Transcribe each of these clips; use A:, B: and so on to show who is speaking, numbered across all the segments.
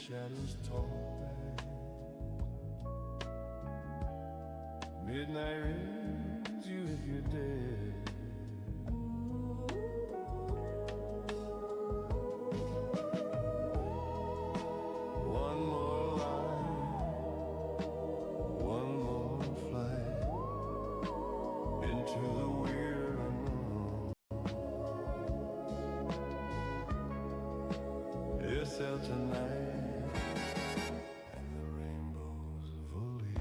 A: shadows talk back. Midnight rings you if you're dead. One more line, one more flight into the weird unknown. It's out tonight, and the rainbows of Olive.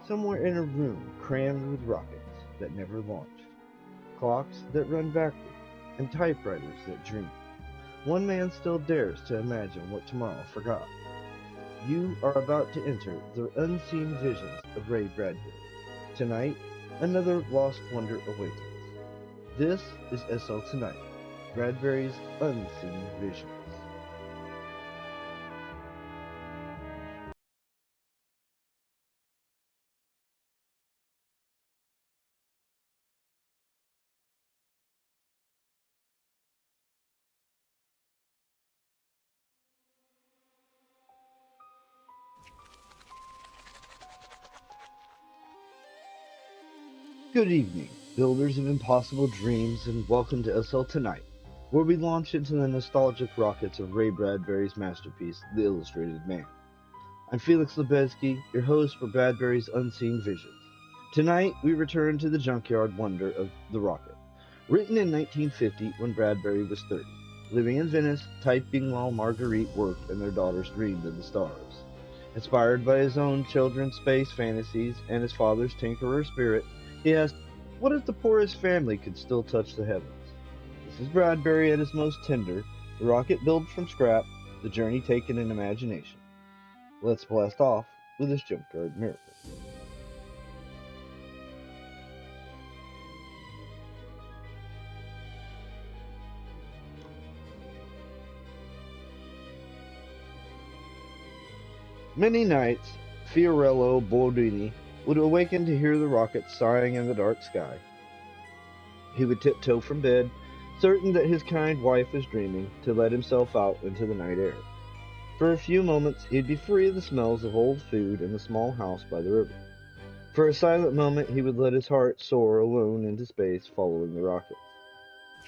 B: Somewhere in a room crammed with rockets that never launch, clocks that run backward, and typewriters that dream, one man still dares to imagine what tomorrow forgot. You are about to enter the unseen visions of Ray Bradbury. Tonight, another lost wonder awakens. This is SL Tonight, Bradbury's Unseen Visions. Good evening, builders of impossible dreams, and welcome to SL Tonight, where we launch into the nostalgic rockets of Ray Bradbury's masterpiece, The Illustrated Man. I'm Felix Lebesky, your host for Bradbury's Unseen Visions. Tonight, we return to the junkyard wonder of the rocket. Written in 1950 when Bradbury was 30, living in Venice, typing while Marguerite worked and their daughters dreamed of the stars. Inspired by his own children's space fantasies and his father's tinkerer spirit, he asked, what if the poorest family could still touch the heavens? This is Bradbury at his most tender, the rocket built from scrap, the journey taken in imagination. Let's blast off with this junkyard miracle. Many nights, Fiorello Bordini would awaken to hear the rocket sighing in the dark sky. He would tiptoe from bed, certain that his kind wife was dreaming, to let himself out into the night air. For a few moments he'd be free of the smells of old food in the small house by the river. For a silent moment he would let his heart soar alone into space following the rockets.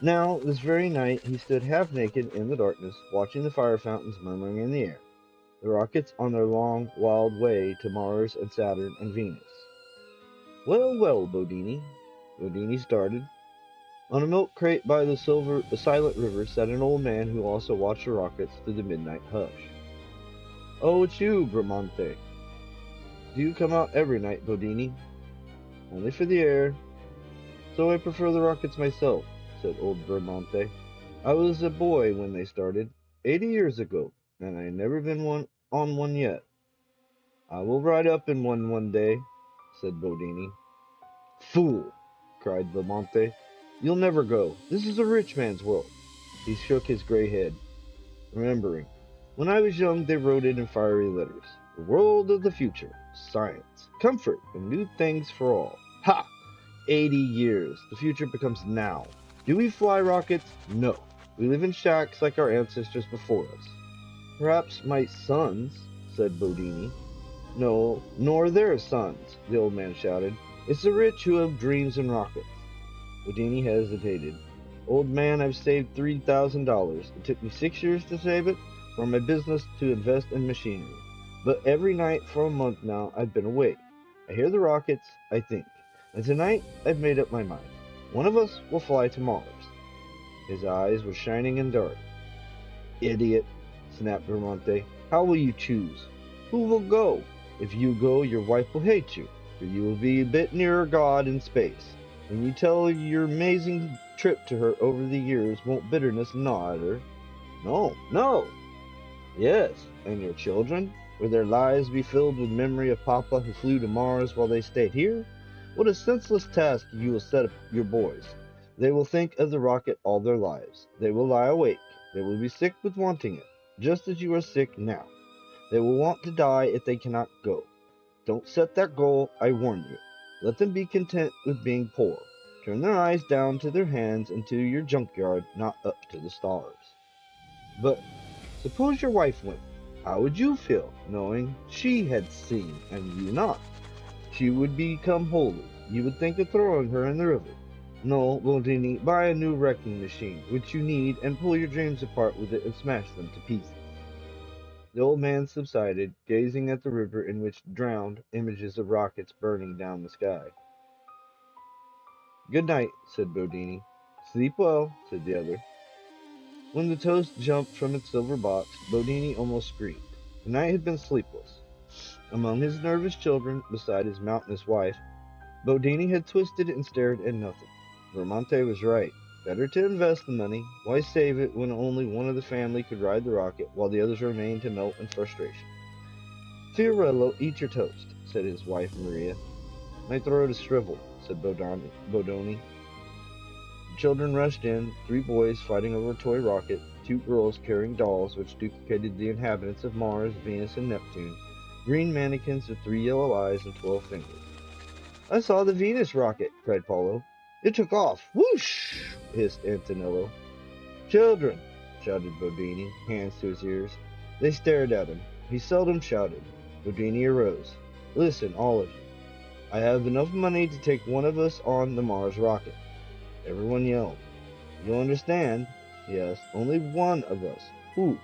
B: Now, this very night, he stood half naked in the darkness, watching the fire fountains murmuring in the air, the rockets on their long, wild way to Mars and Saturn and Venus. Well, well, Bodini. Bodini started. On a milk crate by the silent river sat an old man who also watched the rockets through the midnight hush. Oh, it's you, Bramante. Do you come out every night, Bodini? Only for the air. So I prefer the rockets myself, said old Bramante. I was a boy when they started, 80 years ago, and I never been on one yet. I will ride up in one day, said Bodini. Fool, cried Bramante. You'll never go. This is a rich man's world. He shook his gray head, remembering. When I was young, they wrote it in fiery letters. The world of the future, science, comfort, and new things for all. Ha! 80 years. The future becomes now. Do we fly rockets? No. We live in shacks like our ancestors before us. Perhaps my sons, said Bodini. No, nor their sons, the old man shouted. It's the rich who have dreams and rockets. Bodini hesitated. Old man, I've saved $3,000. It took me 6 years to save it, for my business to invest in machinery. But every night for a month now I've been awake. I hear the rockets, I think. And tonight I've made up my mind. One of us will fly to Mars. His eyes were shining and dark. Idiot, snapped Bramante. How will you choose? Who will go? If you go, your wife will hate you, for you will be a bit nearer God in space. When you tell your amazing trip to her over the years, won't bitterness gnaw at her? No, no. Yes, and your children? Will their lives be filled with memory of Papa who flew to Mars while they stayed here? What a senseless task you will set up your boys. They will think of the rocket all their lives. They will lie awake. They will be sick with wanting it, just as you are sick now. They will want to die if they cannot go. Don't set that goal, I warn you. Let them be content with being poor. Turn their eyes down to their hands and to your junkyard, not up to the stars. But suppose your wife went. How would you feel, knowing she had seen and you not? She would become holy. You would think of throwing her in the river. No, Boldini, buy a new wrecking machine, which you need, and pull your dreams apart with it and smash them to pieces. The old man subsided, gazing at the river in which drowned images of rockets burning down the sky. Good night, said Bodini. Sleep well, said the other. When the toast jumped from its silver box, Bodini almost screamed. The night had been sleepless. Among his nervous children, beside his mountainous wife, Bodini had twisted and stared at nothing. Vermonte was right. Better to invest the money. Why save it when only one of the family could ride the rocket, while the others remained to melt in frustration? Fiorello, eat your toast, said his wife Maria. My throat is shriveled, said Bodoni. The children rushed in, three boys fighting over a toy rocket, two girls carrying dolls which duplicated the inhabitants of Mars, Venus, and Neptune, green mannequins with 3 yellow eyes and 12 fingers. I saw the Venus rocket, cried Paulo. It took off. Whoosh! Hissed Antonello. Children, shouted Bodini, hands to his ears. They stared at him. He seldom shouted. Bodini arose. Listen, all of you. I have enough money to take one of us on the Mars rocket. Everyone yelled. You'll understand? Yes, only one of us. Who?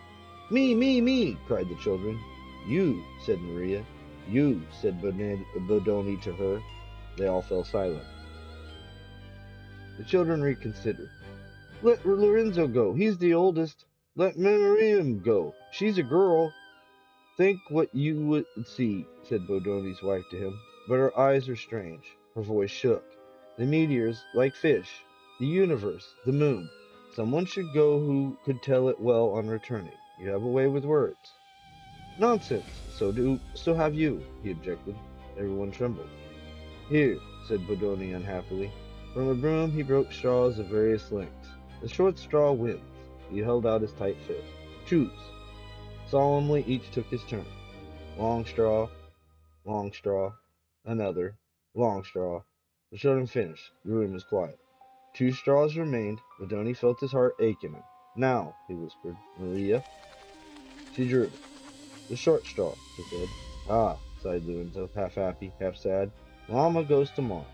B: Me, cried the children. You, said Maria. You, said Bodoni to her. They all fell silent. The children reconsidered. Let Lorenzo go. He's the oldest. Let Miriam go. She's a girl. Think what you would see, said Bodoni's wife to him. But her eyes were strange. Her voice shook. The meteors, like fish. The universe, the moon. Someone should go who could tell it well on returning. You have a way with words. Nonsense. So have you, he objected. Everyone trembled. Here, said Bodoni unhappily. From a broom he broke straws of various lengths. The short straw wins. He held out his tight fist. Choose. Solemnly each took his turn. Long straw, another, long straw. The children finished. The room was quiet. 2 straws remained. Bodoni felt his heart ache in him. Now, he whispered. Maria. She drew. The short straw, she said. Ah, sighed Lorenzo, half happy, half sad. Mamma goes to Mars.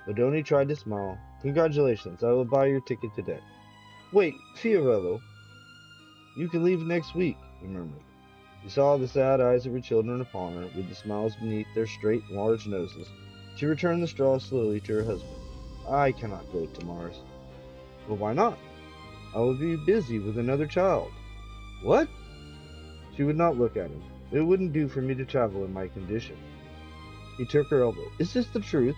B: Bodoni tried to smile. Congratulations, I will buy your ticket today. Wait, Fiorello. You can leave next week, he murmured. He saw the sad eyes of her children upon her, with the smiles beneath their straight, large noses. She returned the straw slowly to her husband. I cannot go to Mars. Well, why not? I will be busy with another child. What? She would not look at him. It wouldn't do for me to travel in my condition. He took her elbow. Is this the truth?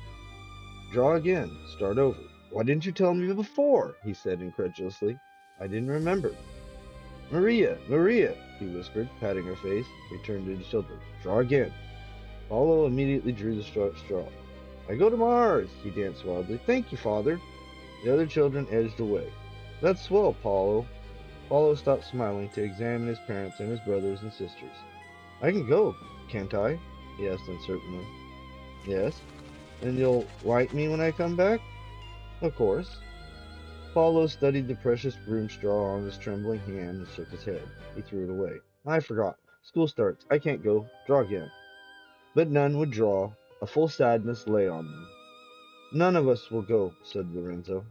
B: Draw again. Start over. Why didn't you tell me before? He said incredulously. I didn't remember. Maria, he whispered, patting her face. He turned to the children. Draw again. Paulo immediately drew the straw. I go to Mars, he danced wildly. Thank you, father. The other children edged away. That's swell, Paulo. Paulo stopped smiling to examine his parents and his brothers and sisters. I can go, can't I? He asked uncertainly. Yes. And you'll wipe me when I come back? Of course. Paulo studied the precious broom straw on his trembling hand and shook his head. He threw it away. I forgot. School starts. I can't go. Draw again. But none would draw. A full sadness lay on them. None of us will go, said Lorenzo.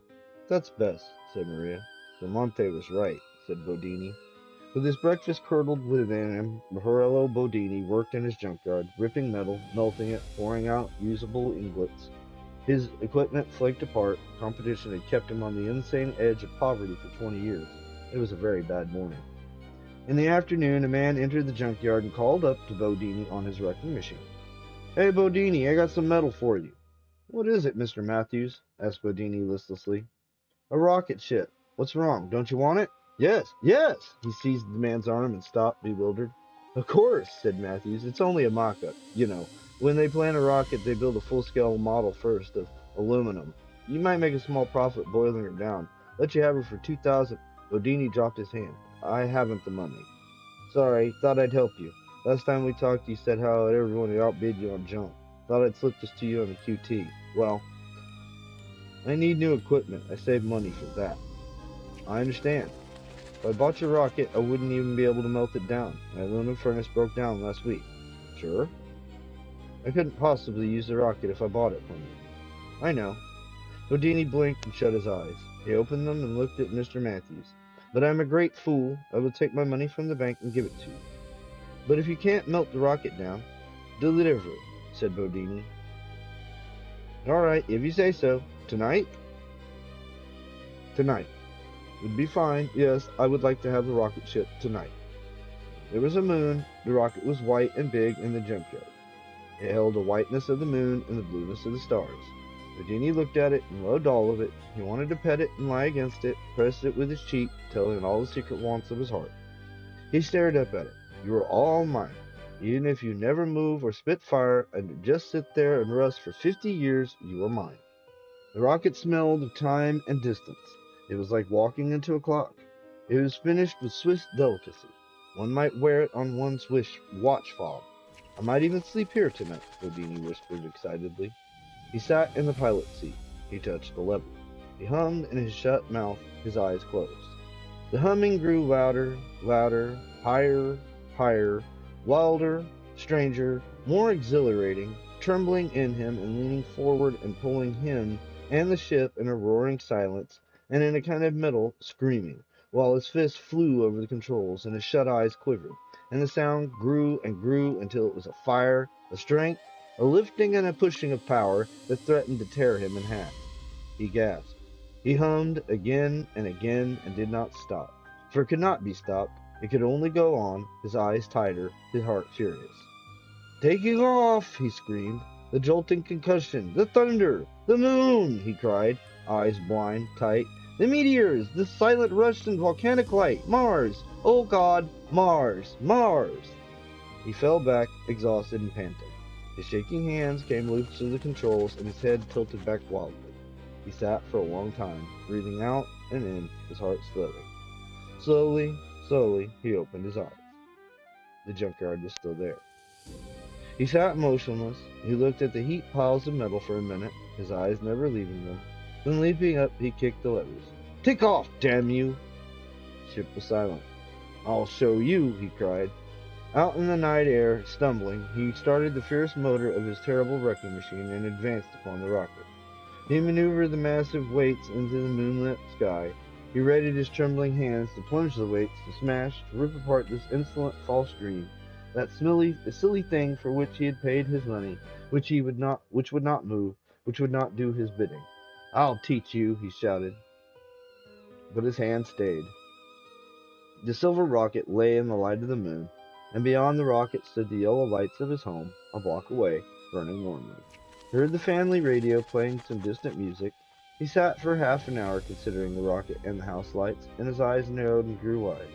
B: That's best, said Maria. Vermonte was right, said Bodini. With his breakfast curdled within him, Morello Bodini worked in his junkyard, ripping metal, melting it, pouring out usable ingots. His equipment flaked apart. Competition had kept him on the insane edge of poverty for 20 years. It was a very bad morning. In the afternoon, a man entered the junkyard and called up to Bodini on his wrecking machine. Hey, Bodini, I got some metal for you. What is it, Mr. Matthews? Asked Bodini listlessly. A rocket ship. What's wrong? Don't you want it? Yes, yes! He seized the man's arm and stopped, bewildered. Of course, said Matthews. It's only a mock-up. You know, when they plan a rocket, they build a full-scale model first of aluminum. You might make a small profit boiling her down. Let you have her for 2,000. Bodini dropped his hand. I haven't the money. Sorry, thought I'd help you. Last time we talked, you said how everyone had outbid you on junk. Thought I'd slip this to you on the QT. Well, I need new equipment. I saved money for that. I understand. If I bought your rocket, I wouldn't even be able to melt it down. My aluminum furnace broke down last week. Sure? I couldn't possibly use the rocket if I bought it from you. I know. Houdini blinked and shut his eyes. He opened them and looked at Mr. Matthews. But I'm a great fool. I will take my money from the bank and give it to you. But if you can't melt the rocket down, deliver it, said Bodini. All right, if you say so. Tonight? Tonight. Would be fine. Yes, I would like to have the rocket shipped tonight. There was a moon. The rocket was white and big in the junkyard. It held the whiteness of the moon and the blueness of the stars. Houdini looked at it and loved all of it. He wanted to pet it and lie against it, press it with his cheek, telling it all the secret wants of his heart. He stared up at it. You are all mine. Even if you never move or spit fire and just sit there and rust for 50 years, you are mine. The rocket smelled of time and distance. It was like walking into a clock. It was finished with Swiss delicacy. One might wear it on one's watch fob. I might even sleep here tonight, Houdini whispered excitedly. He sat in the pilot seat. He touched the lever. He hummed in his shut mouth, his eyes closed. The humming grew louder, louder, higher, higher, wilder, stranger, more exhilarating, trembling in him and leaning forward and pulling him and the ship in a roaring silence and in a kind of metal screaming, while his fists flew over the controls and his shut eyes quivered, and the sound grew and grew until it was a fire, a strength, a lifting and a pushing of power that threatened to tear him in half. He gasped. He hummed again and did not stop, for it could not be stopped. It could only go on, his eyes tighter, his heart furious. Taking off, he screamed. The jolting concussion, the thunder, the moon, he cried, eyes blind, tight. The meteors, the silent rush and volcanic light, Mars, oh God, Mars, Mars. He fell back, exhausted and panting. His shaking hands came loose to the controls and his head tilted back wildly. He sat for a long time, breathing out and in, his heart throbbing. Slowly, slowly, he opened his eyes. The junkyard was still there. He sat motionless. He looked at the heaped piles of metal for a minute, his eyes never leaving them. Then leaping up, he kicked the levers. Take off, damn you! The ship was silent. I'll show you, he cried. Out in the night air, stumbling, he started the fierce motor of his terrible wrecking machine and advanced upon the rocket. He maneuvered the massive weights into the moonlit sky. He readied his trembling hands to plunge the weights, to smash, to rip apart this insolent false dream, that silly thing for which he had paid his money, which would not move, which would not do his bidding. I'll teach you, he shouted. But his hand stayed. The silver rocket lay in the light of the moon, and beyond the rocket stood the yellow lights of his home, a block away, burning warmly. He heard the family radio playing some distant music. He sat for half an hour considering the rocket and the house lights, and his eyes narrowed and grew wide.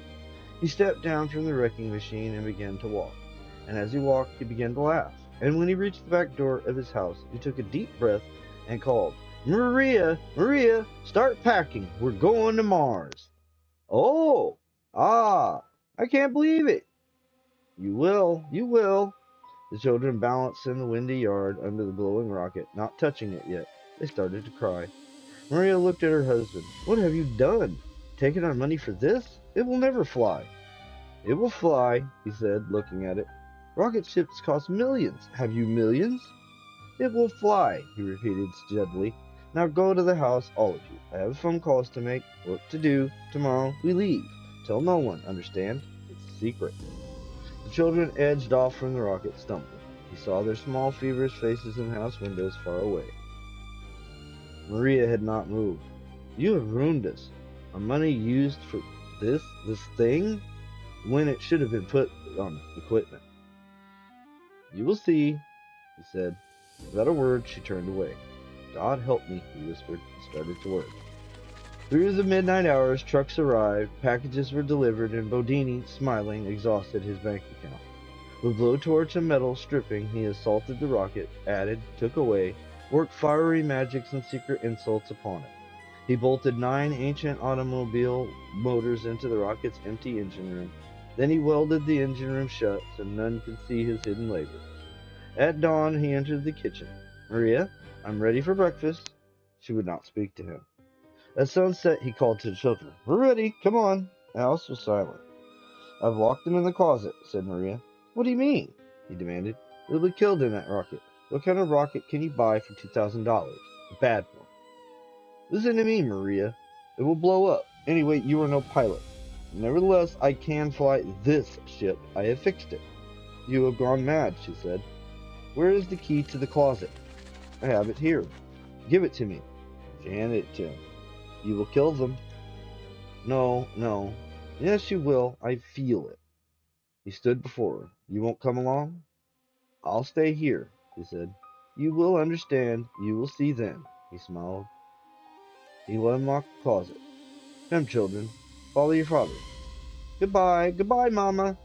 B: He stepped down from the wrecking machine and began to walk. And as he walked, he began to laugh. And when he reached the back door of his house, he took a deep breath and called, Maria, Maria, start packing. We're going to Mars. Oh, I can't believe it. You will, you will. The children balanced in the windy yard under the glowing rocket, not touching it yet. They started to cry. Maria looked at her husband. What have you done? Taken our money for this? It will never fly. It will fly, he said, looking at it. Rocket ships cost millions. Have you millions? It will fly, he repeated steadily. Now go to the house, all of you. I have phone calls to make, work to do. Tomorrow we leave. Tell no one, understand? It's a secret. The children edged off from the rocket, stumbling. He saw their small, feverish faces in house windows far away. Maria had not moved. You have ruined us. Our money used for this thing, when it should have been put on equipment. You will see, he said. Without a word, she turned away. God help me, he whispered, and started to work. Through the midnight hours, trucks arrived, packages were delivered, and Bodini, smiling, exhausted his bank account. With blowtorch and metal stripping, he assaulted the rocket, added, took away, worked fiery magics and secret insults upon it. He bolted 9 ancient automobile motors into the rocket's empty engine room. Then he welded the engine room shut so none could see his hidden labor. At dawn, he entered the kitchen. "Maria, I'm ready for breakfast." She would not speak to him. At sunset, he called to the children. "We're ready. Come on." Alice was silent. "I've locked them in the closet," said Maria. "What do you mean?" he demanded. "They'll be killed in that rocket. What kind of rocket can you buy for $2,000? A bad one." "Listen to me, Maria. It will blow up. Anyway, you are no pilot. Nevertheless, I can fly this ship. I have fixed it." "You have gone mad," she said. "Where is the key to the closet?" "I have it here." "Give it to me." She handed it to him. "You will kill them." "No, no." "Yes, you will. I feel it." He stood before her. "You won't come along?" "I'll stay here," she said. "You will understand. You will see then." He smiled. He unlocked the closet. "Come, children. Follow your father." "Goodbye. Goodbye, Mama."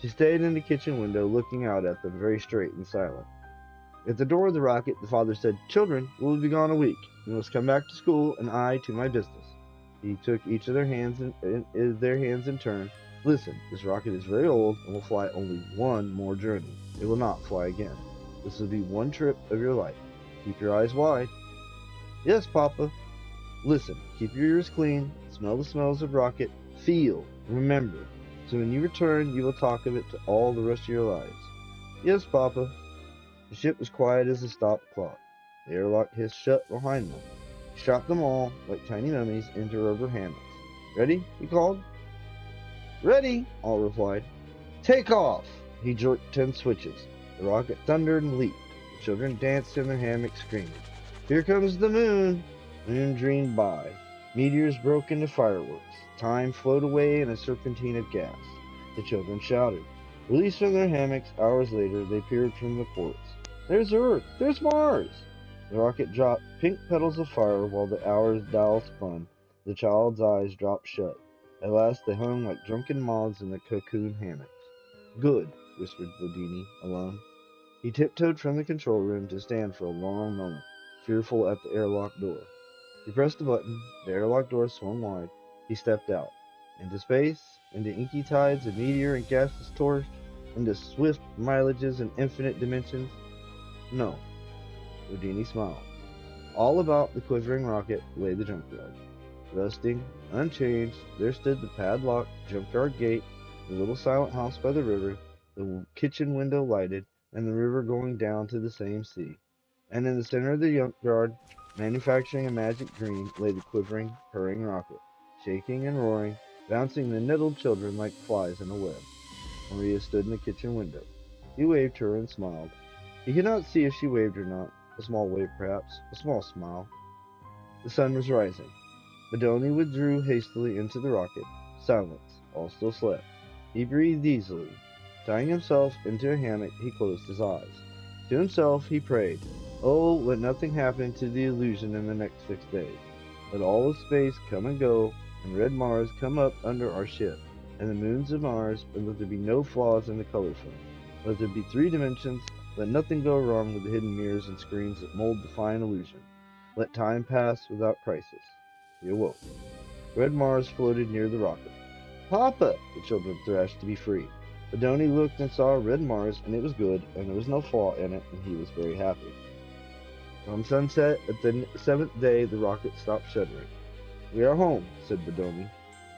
B: She stayed in the kitchen window, looking out at them, very straight and silent. At the door of the rocket, the father said, "Children, we'll be gone a week. You must come back to school, and I to my business." He took each of their hands in turn. "Listen, this rocket is very old and will fly only one more journey. It will not fly again. This will be one trip of your life. Keep your eyes wide." "Yes, Papa." "Listen, keep your ears clean, smell the smells of rocket, feel, remember. So when you return, you will talk of it to all the rest of your lives." "Yes, Papa." The ship was quiet as a stopped clock. The airlock hissed shut behind them. He strapped them all, like tiny mummies, into rubber hammocks. "Ready?" he called. "Ready," all replied. "Take off!" He jerked 10 switches. The rocket thundered and leaped. The children danced in their hammocks, screaming. "Here comes the moon!" The moon dreamed by. Meteors broke into fireworks. Time flowed away in a serpentine of gas. The children shouted. Released from their hammocks, hours later, they peered from the ports. "There's Earth! There's Mars!" The rocket dropped pink petals of fire while the hour's dial spun. The child's eyes dropped shut. At last they hung like drunken moths in the cocoon hammocks. "Good," whispered Bodini, alone. He tiptoed from the control room to stand for a long moment, fearful at the airlock door. He pressed a button. The airlock door swung wide. He stepped out. Into space, into inky tides of meteor and gaseous torch, into swift mileages and infinite dimensions. No. Houdini smiled. All about the quivering rocket lay the junkyard. Rusting, unchanged, there stood the padlocked junkyard gate, the little silent house by the river, the kitchen window lighted, and the river going down to the same sea. And in the center of the junkyard, manufacturing a magic dream, lay the quivering, purring rocket, shaking and roaring, bouncing the nettled children like flies in a web. Maria stood in the kitchen window. He waved to her and smiled. He could not see if she waved or not. A small wave, perhaps. A small smile. The sun was rising. Bedoni withdrew hastily into the rocket. Silence. All still slept. He breathed easily. Tying himself into a hammock, he closed his eyes. To himself, he prayed, "Oh, let nothing happen to the illusion in the next 6 days. Let all of space come and go, and red Mars come up under our ship, and the moons of Mars, but let there be no flaws in the color film. Let there be 3 dimensions. Let nothing go wrong with the hidden mirrors and screens that mold the fine illusion. Let time pass without crisis." He awoke. Red Mars floated near the rocket. "Papa!" the children thrashed to be free. Bedoni looked and saw a red Mars, and it was good, and there was no flaw in it, and he was very happy. From sunset at the 7th day, the rocket stopped shuddering. "We are home," said Bedoni.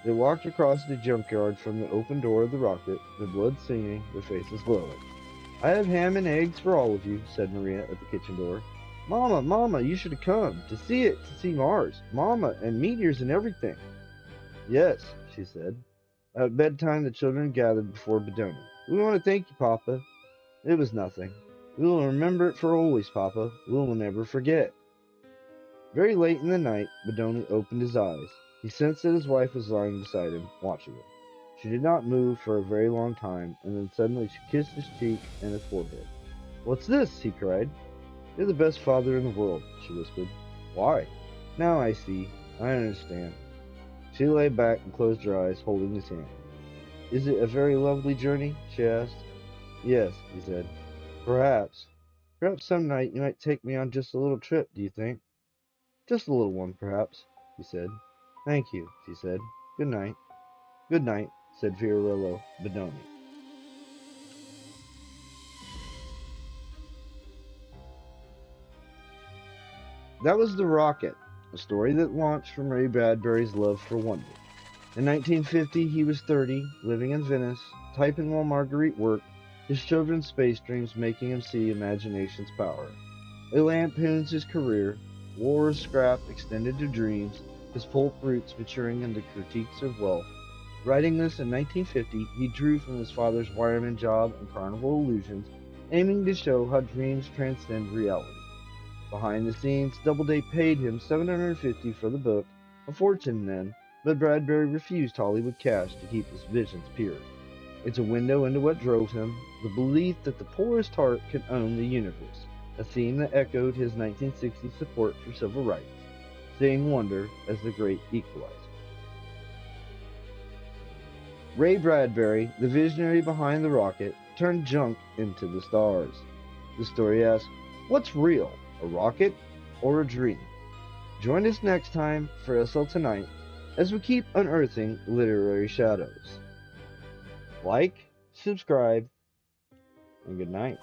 B: They walked across the junkyard from the open door of the rocket, their blood singing, their faces glowing. "I have ham and eggs for all of you," said Maria at the kitchen door. "Mama, Mama, you should have come. To see Mars. Mama, and meteors and everything." "Yes," she said. At bedtime, the children gathered before Bedoni. "We want to thank you, Papa." "It was nothing. We will remember it for always, Papa. We will never forget." Very late in the night, Bedoni opened his eyes. He sensed that his wife was lying beside him, watching him. She did not move for a very long time, and then suddenly she kissed his cheek and his forehead. "What's this?" he cried. "You're the best father in the world," she whispered. "Why?" "Now I see. I understand. She lay back and closed her eyes, holding his hand. Is it a very lovely journey? She asked. Yes, he said. Perhaps. Perhaps some night you might take me on just a little trip, do you think? Just a little one, perhaps, he said. Thank you, she said. Good night. Good night, said Fiorillo Benoni. That was The Rocket, a story that launched from Ray Bradbury's love for wonder. In 1950, he was 30, living in Venice, typing while Marguerite worked, his children's space dreams making him see imagination's power. It lampoons his career, war's scrap extended to dreams, his pulp roots maturing into critiques of wealth. Writing this in 1950, he drew from his father's wireman job and carnival illusions, aiming to show how dreams transcend reality. Behind the scenes, Doubleday paid him $750 for the book, a fortune then, but Bradbury refused Hollywood cash to keep his visions pure. It's a window into what drove him, the belief that the poorest heart can own the universe, a theme that echoed his 1960s support for civil rights, seeing wonder as the great equalizer. Ray Bradbury, the visionary behind the rocket, turned junk into the stars. The story asks, what's real, a rocket or a dream? Join us next time for SL Tonight as we keep unearthing literary shadows. Like, subscribe, and good night.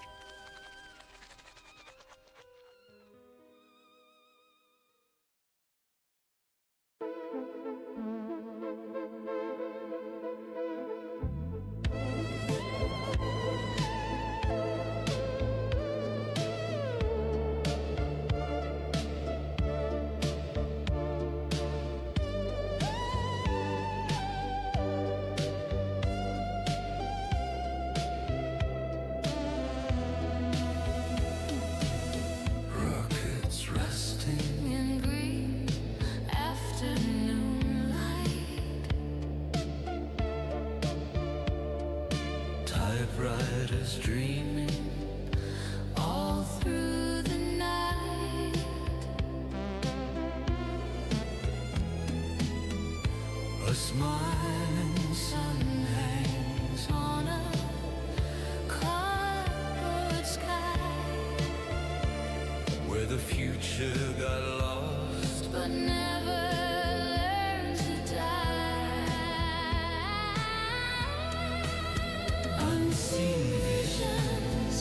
A: Rockets resting in green afternoon light. Typewriters dreaming all through the night. A smiling sun hangs on a cardboard sky, where the future got lost but never learned to die. Unseen visions.